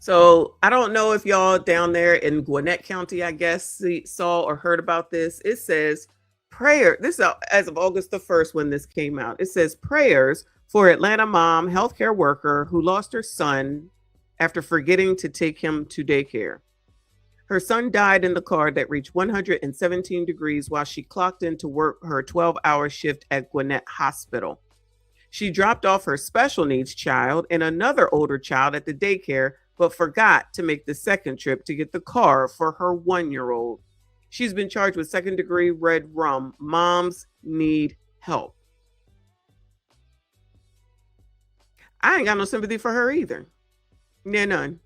So I don't know if y'all down there in Gwinnett County, I guess, saw or heard about this. It says prayer. This is as of August the 1st when this came out. It says prayers for Atlanta mom, healthcare worker who lost her son after forgetting to take him to daycare. Her son died in the car that reached 117 degrees while she clocked in to work her 12-hour shift at Gwinnett Hospital. She dropped off her special needs child and another older child at the daycare, but forgot to make the second trip to get the car for her 1-year-old. She's been charged with second-degree red rum. Moms need help. I ain't got no sympathy for her either. Near none.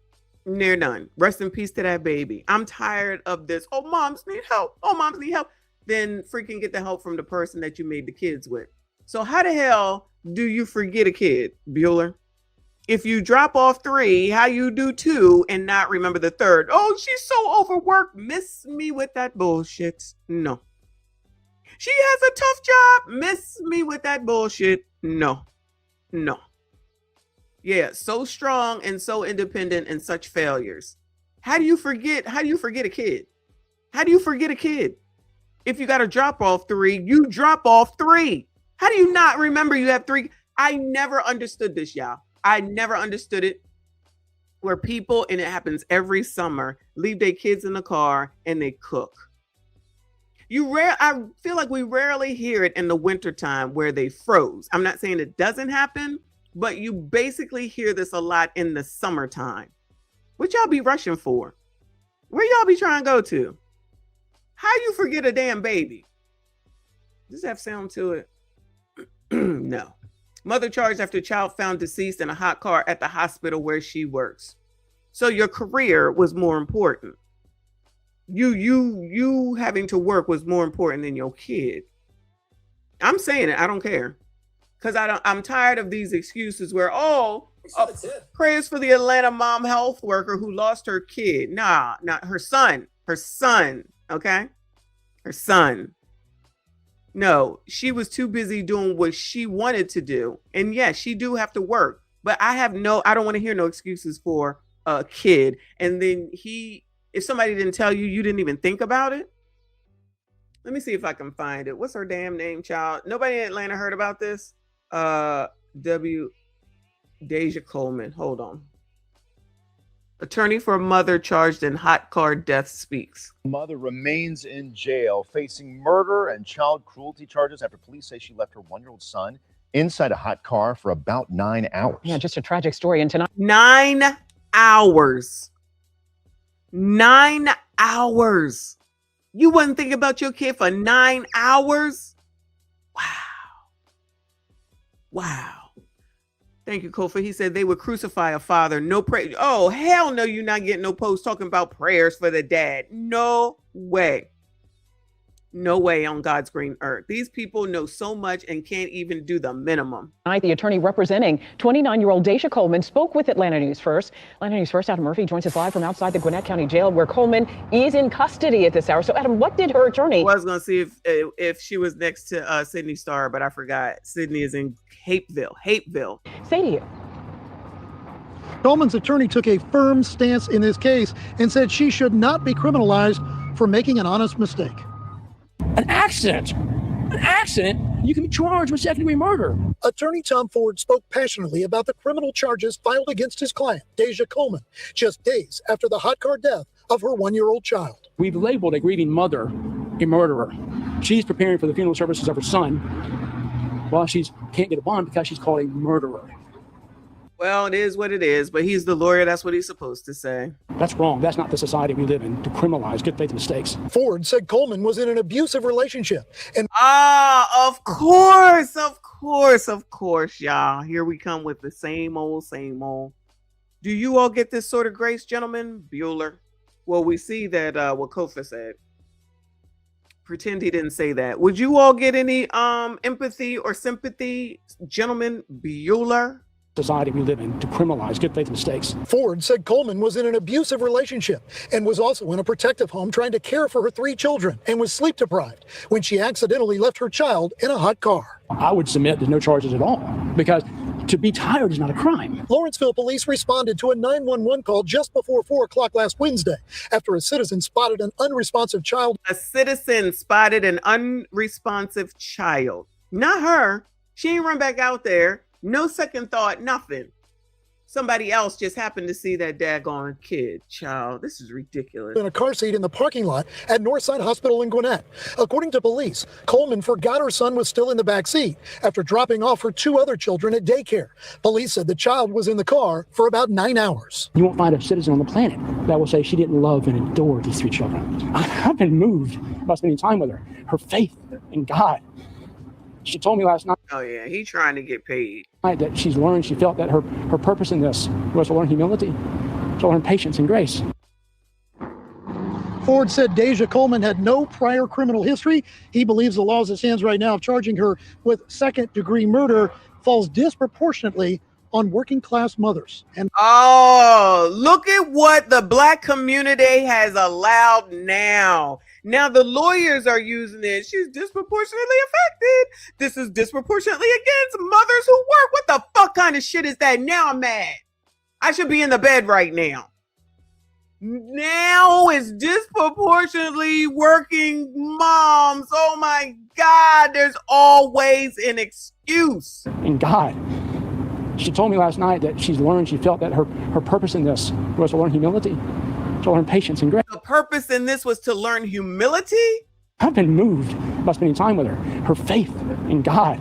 Near none. Rest in peace to that baby. I'm tired of this. Oh, moms need help. Oh, moms need help. Then freaking get the help from the person that you made the kids with. So how the hell do you forget a kid, Bueller? If you drop off 3, how you do 2 and not remember the 3rd? Oh, she's so overworked. Miss me with that bullshit. No. She has a tough job. Miss me with that bullshit. No. No. Yeah, so strong and so independent and such failures. How do you forget? How do you forget a kid? How do you forget a kid? If you got to drop off 3, you drop off 3. How do you not remember you have 3? I never understood this, y'all. I never understood it. Where people, and it happens every summer, leave their kids in the car and they cook. I feel like we rarely hear it in the wintertime where they froze. I'm not saying it doesn't happen, but you basically hear this a lot in the summertime. What y'all be rushing for? Where y'all be trying to go to? How you forget a damn baby? Does that have sound to it? No. Mother charged after child found deceased in a hot car at the hospital where she works. So your career was more important. You having to work was more important than your kid. I'm saying it. I don't care. Because I'm tired of these excuses where, prayers for the Atlanta mom health worker who lost her kid. Nah, not her son. Her son. Okay? Her son. No, she was too busy doing what she wanted to do. And yes, she do have to work. But I don't want to hear no excuses for a kid. And then if somebody didn't tell you, you didn't even think about it. Let me see if I can find it. What's her damn name, child? Nobody in Atlanta heard about this? Deja Coleman. Hold on. Attorney for a mother charged in hot car death speaks. Mother remains in jail facing murder and child cruelty charges after police say she left her 1-year-old son inside a hot car for about 9 hours. Yeah, just a tragic story. And tonight, 9 hours. 9 hours. You wouldn't think about your kid for 9 hours? Wow. Wow. Thank you, Kofa. He said they would crucify a father. No prayer. Oh, hell no, you're not getting no post talking about prayers for the dad. No way. No way on God's green earth. These people know so much and can't even do the minimum. the attorney representing 29-year-old Deja Coleman spoke with Atlanta News First. Atlanta News First, Adam Murphy joins us live from outside the Gwinnett County Jail where Coleman is in custody at this hour. So, Adam, what did her attorney... I was going to see if she was next to Sydney Starr, but I forgot. Sydney is in Hapeville. Say to you. Coleman's attorney took a firm stance in this case and said she should not be criminalized for making an honest mistake. An accident, you can be charged with second-degree murder. Attorney Tom Ford spoke passionately about the criminal charges filed against his client, Deja Coleman, just days after the hot car death of her 1-year-old child. We've labeled a grieving mother a murderer. She's preparing for the funeral services of her son while she can't get a bond because she's called a murderer. Well, it is what it is, but he's the lawyer. That's what he's supposed to say. That's wrong. That's not the society we live in, to criminalize good faith mistakes. Ford said Coleman was in an abusive relationship. And of course, y'all. Here we come with the same old. Do you all get this sort of grace, gentlemen? Bueller. Well, we see that what Kofa said. Pretend he didn't say that. Would you all get any empathy or sympathy, gentlemen? Bueller? society we live in to criminalize good faith mistakes. Ford said Coleman was in an abusive relationship and was also in a protective home trying to care for her 3 children and was sleep deprived when she accidentally left her child in a hot car. I would submit to no charges at all because to be tired is not a crime. Lawrenceville police responded to a 911 call just before 4 o'clock last Wednesday after a citizen spotted an unresponsive child. A citizen spotted an unresponsive child. Not her. She ain't run back out there. No second thought, nothing. Somebody else just happened to see that daggone kid. Child, this is ridiculous. In a car seat in the parking lot at Northside Hospital in Gwinnett. According to police, Coleman forgot her son was still in the back seat after dropping off her 2 other children at daycare. Police said the child was in the car for about 9 hours. You won't find a citizen on the planet that will say she didn't love and adore these 3 children. I've been moved by spending time with her, her faith in God. She told me last night. Oh yeah, he trying to get paid. That she's learned, she felt that her purpose in this was to learn humility, to learn patience and grace. Ford said Deja Coleman had no prior criminal history. He believes the law as it stands right now of charging her with second-degree murder falls disproportionately on working-class mothers. And oh, look at what the Black community has allowed now. Now the lawyers are using it. She's disproportionately affected. This is disproportionately against mothers who work. What the fuck kind of shit is that? Now I'm mad. I should be in the bed right now. Now it's disproportionately working moms. Oh my God, there's always an excuse. In God. She told me last night that she's learned, she felt that her purpose in this was to learn humility, to learn patience and grace. The purpose in this was to learn humility? I've been moved by spending time with her, her faith in God.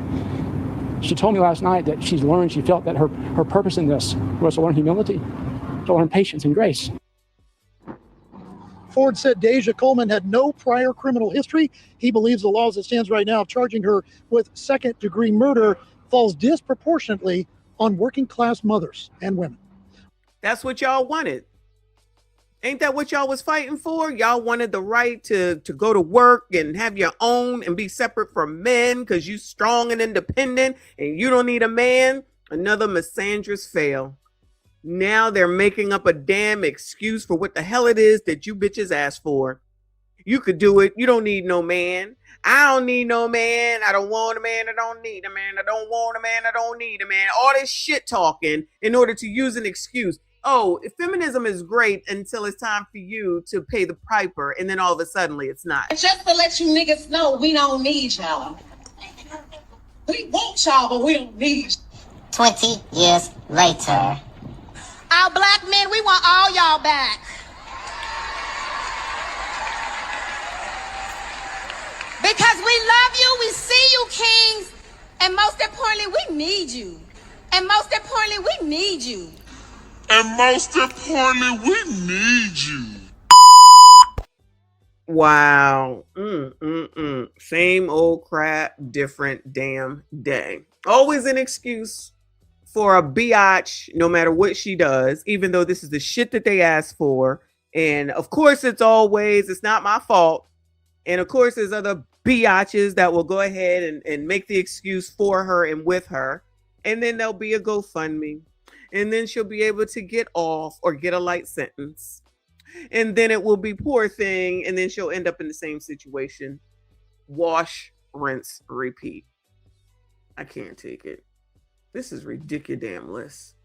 She told me last night that she's learned, she felt that her purpose in this was to learn humility, to learn patience and grace. Ford said Deja Coleman had no prior criminal history. He believes the law as it stands right now of charging her with second-degree murder falls disproportionately on working-class mothers and women. That's what y'all wanted. Ain't that what y'all was fighting for? Y'all wanted the right to go to work and have your own and be separate from men because you strong and independent and you don't need a man. Another misandrous fail. Now they're making up a damn excuse for what the hell it is that you bitches asked for. You could do it. You don't need no man. I don't need no man. I don't want a man. I don't need a man. I don't want a man. I don't need a man. All this shit talking in order to use an excuse. Oh, feminism is great until it's time for you to pay the piper, and then all of a sudden it's not. Just to let you niggas know, we don't need y'all. We want y'all, but we don't need you. 20 years later. Our black men, we want all y'all back. Because we love you, we see you, kings, and most importantly, we need you. And most importantly, we need you. And most importantly, we need you. Wow. Same old crap, different damn day. Always an excuse for a biatch, no matter what she does, even though this is the shit that they asked for. And of course, it's not my fault. And of course, there's other biatches that will go ahead and make the excuse for her and with her. And then there'll be a GoFundMe. And then she'll be able to get off or get a light sentence. And then it will be poor thing. And then she'll end up in the same situation. Wash, rinse, repeat. I can't take it. This is ridiculous.